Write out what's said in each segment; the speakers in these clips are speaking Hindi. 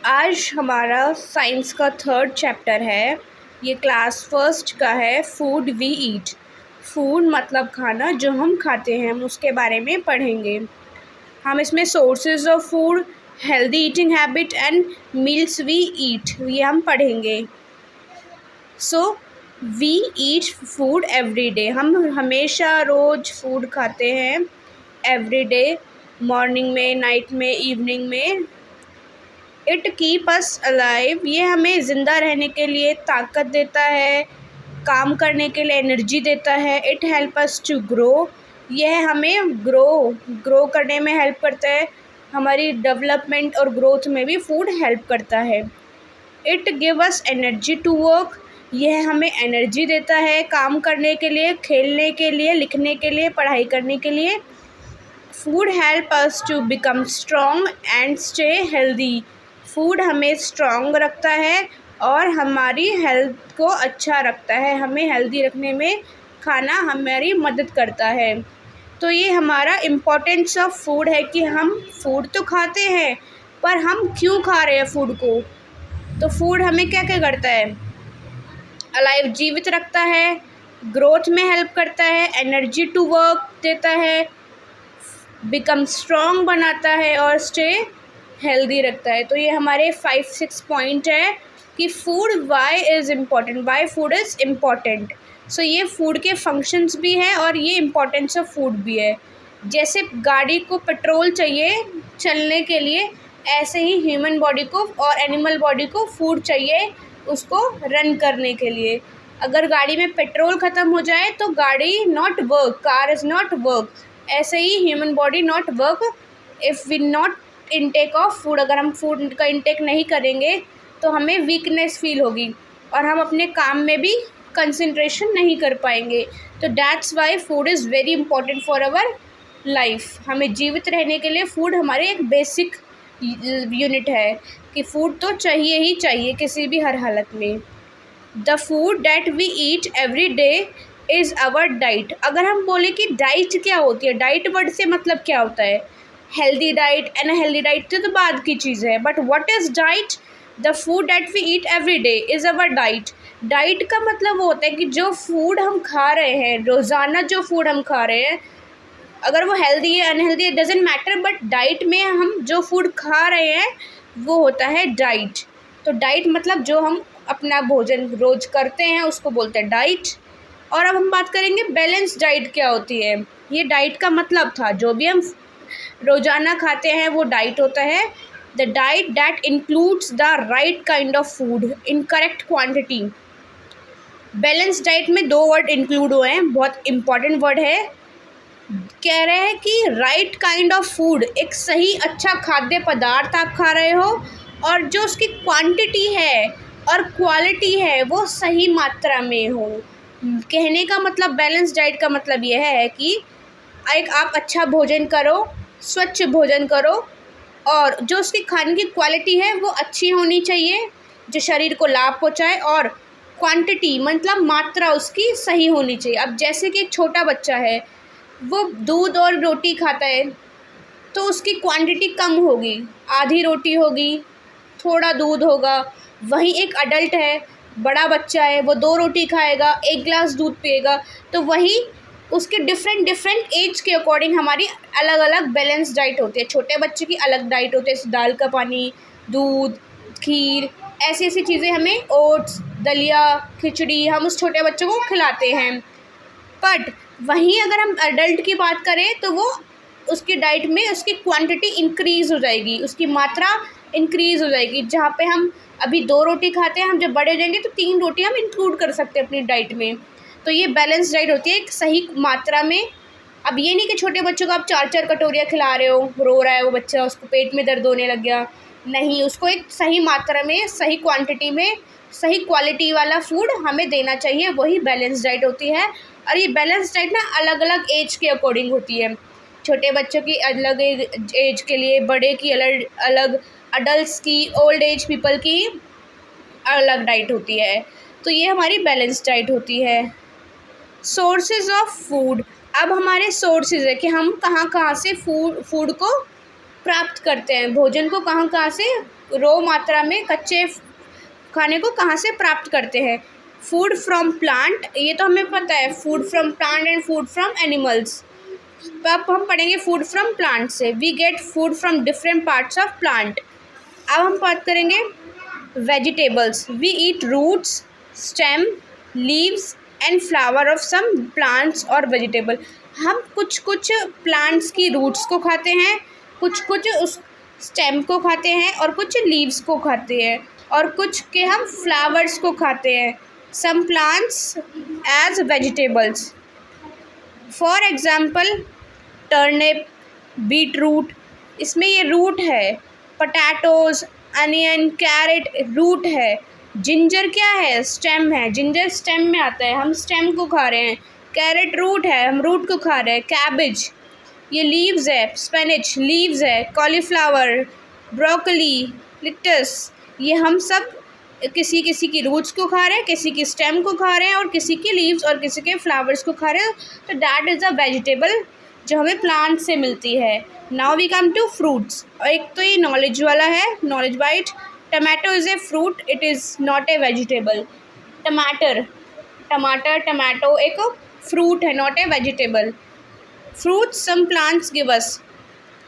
आज हमारा साइंस का थर्ड चैप्टर है। ये क्लास फर्स्ट का है, फूड वी ईट। फूड मतलब खाना, जो हम खाते हैं, हम उसके बारे में पढ़ेंगे। हम इसमें sources of food, healthy eating habit and meals we eat, ये हम पढ़ेंगे। So we eat food every day. हम हमेशा रोज़ फूड खाते हैं, एवरी डे, मॉर्निंग में, नाइट में, इवनिंग में। इट कीप अस अलाइव, ये हमें ज़िंदा रहने के लिए ताकत देता है, काम करने के लिए एनर्जी देता है। It help us to grow, यह हमें ग्रो करने में हेल्प करता है। हमारी डेवलपमेंट और ग्रोथ में भी फूड हेल्प करता है। It give us energy to work, यह हमें एनर्जी देता है काम करने के लिए, खेलने के लिए, लिखने के लिए, पढ़ाई करने के लिए। Food help us to become strong and stay healthy, food हमें स्ट्रॉन्ग रखता है और हमारी हेल्थ को अच्छा रखता है। हमें हेल्दी रखने में खाना हमारी मदद करता है। तो ये हमारा इम्पोर्टेंस ऑफ फूड है कि हम फूड तो खाते हैं, पर हम क्यों खा रहे हैं फूड को। तो फूड हमें क्या क्या करता है, अलाइव, जीवित रखता है, ग्रोथ में हेल्प करता है, एनर्जी टू वर्क देता है, बिकम स्ट्रॉन्ग बनाता है और स्टे हेल्दी रखता है। तो ये हमारे 5-6 पॉइंट है कि food why is important, why food is important. So ये फूड के फंक्शंस भी हैं और ये इम्पोर्टेंस ऑफ फूड भी है। जैसे गाड़ी को पेट्रोल चाहिए चलने के लिए, ऐसे ही ह्यूमन बॉडी को और एनिमल बॉडी को फूड चाहिए उसको रन करने के लिए। अगर गाड़ी में पेट्रोल ख़त्म हो जाए तो गाड़ी not work, car is not work. ऐसे ही human body not work if we not intake of food. अगर हम फूड का इनटेक नहीं करेंगे तो हमें वीकनेस फील होगी और हम अपने काम में भी कंसंट्रेशन नहीं कर पाएंगे। तो that's why food is very important for our life. हमें जीवित रहने के लिए फूड हमारे एक बेसिक यूनिट है कि फूड तो चाहिए ही चाहिए किसी भी हर हालत में। The food that we eat every day is our diet. अगर हम बोले कि डाइट क्या होती है, डाइट वर्ड से मतलब क्या होता है, हेल्दी डाइट, अनहेल्दी डाइट तो बाद की चीज़ है, but what is diet? The food that we eat every day is our diet. Diet का मतलब वो होता है कि जो फूड हम खा रहे हैं रोज़ाना, जो फूड हम खा रहे हैं, अगर वो हेल्दी है अनहेल्दी है डजेंट मैटर, बट डाइट में हम जो फूड खा रहे हैं वो होता है डाइट। तो डाइट मतलब जो हम अपना भोजन रोज़ करते हैं उसको बोलते हैं डाइट। और अब हम बात करेंगे बैलेंस डाइट क्या होती है। ये डाइट का मतलब था, जो भी हम रोज़ाना खाते हैं वो डाइट होता है। The diet that includes the right kind of food in correct quantity. Balance diet में 2 वर्ड इंक्लूड हुए हैं, बहुत इंपॉर्टेंट वर्ड है। कह रहे हैं कि राइट काइंड ऑफ फूड, एक सही अच्छा खाद्य पदार्थ आप खा रहे हो और जो उसकी क्वांटिटी है और क्वालिटी है वो सही मात्रा में हो। कहने का मतलब बैलेंस डाइट का मतलब यह है कि एक आप अच्छा भोजन करो, स्वच्छ भोजन करो और जो उसकी खाने की क्वालिटी है वो अच्छी होनी चाहिए, जो शरीर को लाभ पहुँचाए, और क्वांटिटी मतलब मात्रा उसकी सही होनी चाहिए। अब जैसे कि एक छोटा बच्चा है, वो दूध और रोटी खाता है तो उसकी क्वांटिटी कम होगी, आधी रोटी होगी, थोड़ा दूध होगा। वहीं एक अडल्ट है, बड़ा बच्चा है, वो 2 रोटी खाएगा, 1 गिलास दूध पिएगा। तो वही उसके डिफरेंट एज के अकॉर्डिंग हमारी अलग अलग बैलेंस डाइट होती है। छोटे बच्चे की अलग डाइट होती है, जैसे दाल का पानी, दूध, खीर, ऐसी ऐसी चीज़ें, हमें ओट्स, दलिया, खिचड़ी हम उस छोटे बच्चों को खिलाते हैं। बट वहीं अगर हम अडल्ट की बात करें तो वो उसकी डाइट में उसकी क्वांटिटी इंक्रीज़ हो जाएगी, उसकी मात्रा इंक्रीज़ हो जाएगी। जहाँ पे हम अभी 2 रोटी खाते हैं, हम जब बड़े हो जाएंगे तो 3 रोटी हम इंक्लूड कर सकते हैं अपनी डाइट में। तो ये बैलेंस डाइट होती है एक सही मात्रा में। अब ये नहीं कि छोटे बच्चों को आप 4-4 कटोरियाँ खिला रहे हो, रो रहा है वो बच्चा, उसको पेट में दर्द होने लग गया, नहीं, उसको एक सही मात्रा में, सही क्वांटिटी में, सही क्वालिटी वाला फूड हमें देना चाहिए, वही बैलेंस डाइट होती है। और ये बैलेंस डाइट ना अलग अलग एज के अकॉर्डिंग होती है। छोटे बच्चों की अलग एज के लिए, बड़े की अलग अलग, अडल्ट्स की, ओल्ड एज पीपल की अलग डाइट होती है। तो ये हमारी बैलेंस डाइट होती है। सोर्सेज ऑफ फूड, अब हमारे सोर्सेज है कि हम कहाँ कहाँ से फूड को प्राप्त करते हैं, भोजन को कहाँ से, रो मात्रा में कच्चे खाने को कहाँ से प्राप्त करते हैं। फूड फ्रॉम प्लांट, ये तो हमें पता है, food from plant and food from animals. अब हम पढ़ेंगे फूड फ्रॉम प्लांट से। We get food from different parts of plant. अब हम बात करेंगे vegetables. We eat roots, stem, leaves and flower of some plants और वेजिटेबल। हम कुछ प्लांट्स की रूट्स को खाते हैं, कुछ उस स्टेम को खाते हैं और कुछ लीव्स को खाते हैं और कुछ के हम फ्लावर्स को खाते हैं। Some plants as vegetables, for example turnip, beet root, इसमें ये रूट है। पोटैटोज, अनियन, कैरेट रूट है। जिंजर क्या है, स्टेम है, जिंजर स्टेम में आता है, हम स्टेम को खा रहे हैं। कैरेट रूट है, हम रूट को खा रहे हैं। कैबेज ये लीव्स है, स्पिनच लीव्स है। कॉलीफ्लावर, ब्रोकली, लेट्स, ये हम सब किसी की रूट्स को खा रहे हैं, किसी की स्टेम को खा रहे हैं और किसी की लीव्स और किसी के फ्लावर्स को खा रहे हैं। तो दैट इज़ अ वेजिटेबल जो हमें प्लांट से मिलती है। Now we come to fruits. और एक तो ये नॉलेज वाला है, knowledge byte. Tomato is a fruit, it is not a vegetable. Tomato एक फ्रूट है, not a vegetable. Fruits some plants give us,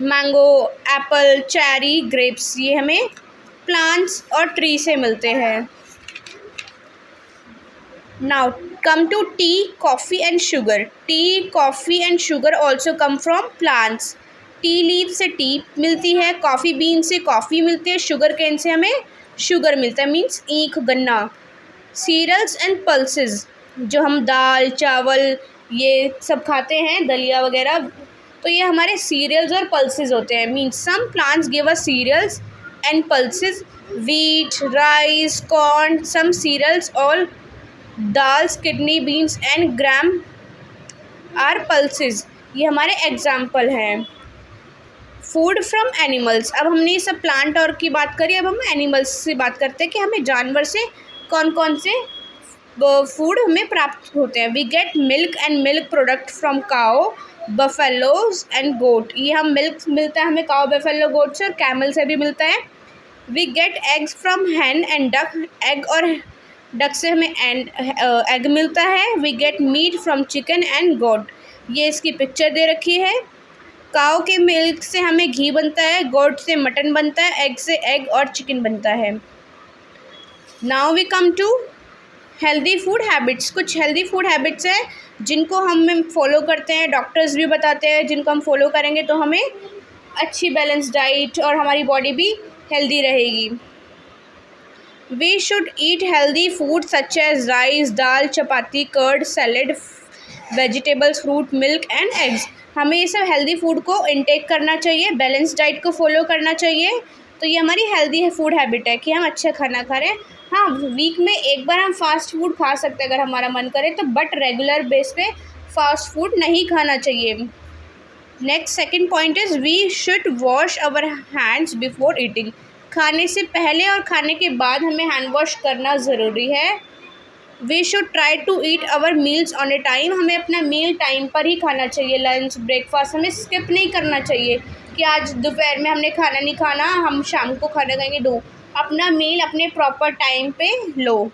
mango, apple, cherry, grapes, ये हमें प्लांट्स और ट्री से मिलते हैं। Now come to tea, coffee and sugar. Tea, coffee and sugar also come from plants. Tea leaf से टी मिलती है, कॉफ़ी बीन से कॉफ़ी मिलती है, शुगर केन से हमें शुगर मिलता है, मीन्स ईख, गन्ना। सीरियल्स एंड पल्सेस, जो हम दाल चावल ये सब खाते हैं, दलिया वगैरह, तो ये हमारे सीरियल्स और पल्सेस होते हैं। Means some plants give us cereals and pulses, wheat, rice, corn, some cereals, all dals, kidney, beans and gram are pulses, ये हमारे एग्जाम्पल हैं। फूड फ्रॉम एनिमल्स, अब हमने ये सब प्लांट और की बात करी, अब हम एनिमल्स से बात करते हैं कि हमें जानवर से कौन कौन से फूड हमें प्राप्त होते हैं। We get milk and milk product from cow, buffaloes and goat, ये हम मिल्क मिलता है हमें काओ, बफेलो, गोट से, और कैमल से भी मिलता है। We get eggs from hen and duck, egg और डक से हमें एग मिलता है। We get meat from chicken and goat, ये इसकी पिक्चर दे रखी है। काओ के मिल्क से हमें घी बनता है, गोट से मटन बनता है, एग से एग और चिकन बनता है। Now we come to healthy food habits. कुछ हेल्दी फूड हैबिट्स हैं जिनको हम फॉलो करते हैं, डॉक्टर्स भी बताते हैं, जिनको हम फॉलो करेंगे तो हमें अच्छी बैलेंस डाइट और हमारी बॉडी भी हेल्दी रहेगी। We should eat healthy food such as rice, dal, chapati, curd, salad, vegetables, fruit, milk and eggs. हमें ये सब हेल्दी फूड को इनटेक करना चाहिए, बैलेंस डाइट को फॉलो करना चाहिए। तो ये हमारी हेल्दी फूड हैबिट है कि हम अच्छा खाना खा रहे हैं। हाँ, वीक में एक बार हम फास्ट फूड खा सकते हैं अगर हमारा मन करे तो, बट रेगुलर बेस पे फास्ट फूड नहीं खाना चाहिए। Next second point is we should wash our hands before eating. खाने से पहले और खाने के बाद हमें हैंड वॉश करना ज़रूरी है। We should try to eat our meals on a time, हमें अपना मील टाइम पर ही खाना चाहिए। लंच, ब्रेकफास्ट हमें स्किप नहीं करना चाहिए कि आज दोपहर में हमने खाना नहीं खाना, हम शाम को खाना खाएंगे। दो, अपना मील अपने प्रॉपर टाइम पे लो।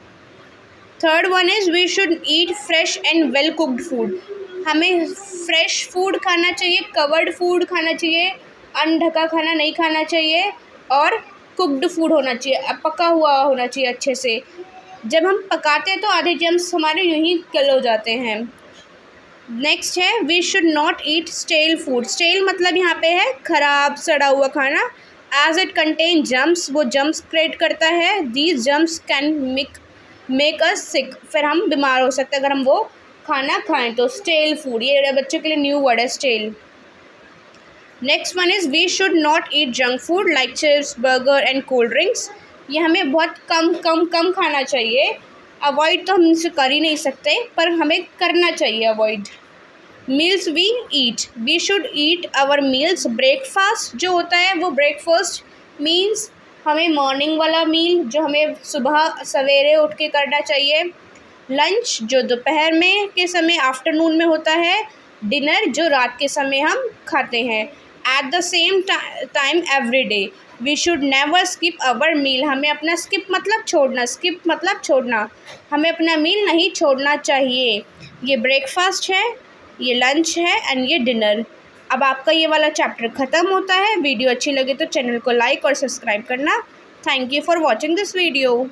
Third one is we should eat fresh and well cooked food, हमें फ्रेश फूड खाना चाहिए, कवर्ड फूड खाना चाहिए, अनढका खाना नहीं खाना चाहिए और कुकड फूड होना चाहिए, पका हुआ होना चाहिए अच्छे से। जब हम पकाते हैं तो आधे जर्म्स हमारे यूँ ही किल हो जाते हैं। नेक्स्ट है we should not eat stale food. Stale मतलब यहाँ पे है ख़राब सड़ा हुआ खाना, एज इट कंटेन जर्म्स, वो जर्म्स क्रिएट करता है। These germs can make us sick, फिर हम बीमार हो सकते हैं अगर हम वो खाना खाएं तो। स्टेल फूड, ये बच्चों के लिए न्यू वर्ड है, stale. Next one is we should not eat junk food like chips, burger and cold drinks, ये हमें बहुत कम खाना चाहिए। अवॉइड तो हम इनसे कर ही नहीं सकते, पर हमें करना चाहिए avoid. Meals we eat, we should eat our meals. Breakfast जो होता है वो ब्रेकफास्ट मीन्स हमें मॉर्निंग वाला मील जो हमें सुबह सवेरे उठ के करना चाहिए। लंच जो दोपहर में के समय आफ्टरनून में होता है। डिनर जो रात के समय हम खाते हैं। At the same time every day. We should never skip our meal. हमें अपना स्किप मतलब छोड़ना, स्किप मतलब छोड़ना, हमें अपना मील नहीं छोड़ना चाहिए। ये ब्रेकफास्ट है, ये लंच है एंड ये डिनर। अब आपका ये वाला चैप्टर ख़त्म होता है। वीडियो अच्छी लगे तो चैनल को लाइक और सब्सक्राइब करना। Thank you for watching this video.